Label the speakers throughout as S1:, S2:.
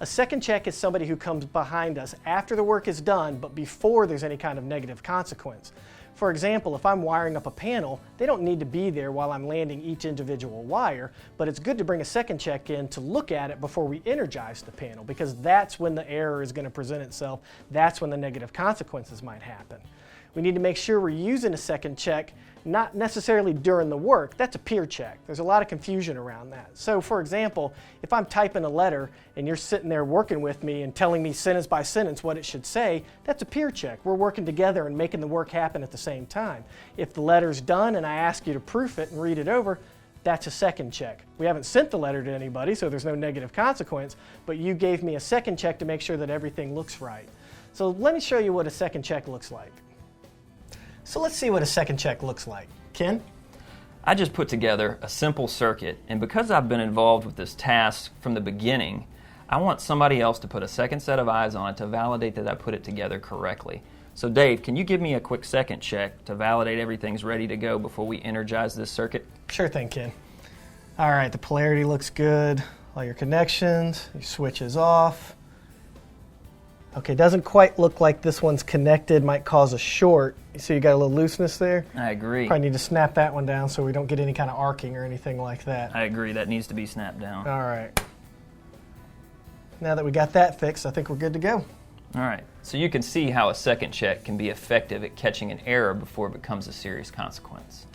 S1: A second check is somebody who comes behind us after the work is done, but before there's any kind of negative consequence. For example, if I'm wiring up a panel, they don't need to be there while I'm landing each individual wire, but it's good to bring a second check in to look at it before we energize the panel, because that's when the error is going to present itself. That's when the negative consequences might happen. We need to make sure we're using a second check, not necessarily during the work. That's a peer check. There's a lot of confusion around that. So for example, if I'm typing a letter and you're sitting there working with me and telling me sentence by sentence what it should say, that's a peer check. We're working together and making the work happen at the same time. If the letter's done and I ask you to proof it and read it over, that's a second check. We haven't sent the letter to anybody, so there's no negative consequence, but you gave me a second check to make sure that everything looks right. So let me show you what a second check looks like. So let's see what a second check looks like. Ken?
S2: I just put together a simple circuit, and because I've been involved with this task from the beginning, I want somebody else to put a second set of eyes on it to validate that I put it together correctly. So Dave, can you give me a quick second check to validate everything's ready to go before we energize this circuit?
S1: Sure thing, Ken. All right, the polarity looks good. All your connections, your switch is off. Okay, doesn't quite look like this one's connected, might cause a short. So you got a little looseness there?
S2: I agree.
S1: Probably need to snap that one down so we don't get any kind of arcing or anything like that.
S2: I agree, that needs to be snapped down.
S1: All right. Now that we got that fixed, I think we're good to go.
S2: All right, so you can see how a second check can be effective at catching an error before it becomes a serious consequence.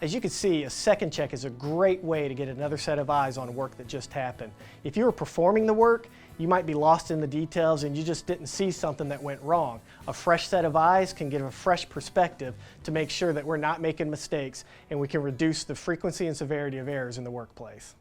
S1: As you can see, a second check is a great way to get another set of eyes on work that just happened. If you were performing the work, you might be lost in the details and you just didn't see something that went wrong. A fresh set of eyes can give a fresh perspective to make sure that we're not making mistakes and we can reduce the frequency and severity of errors in the workplace.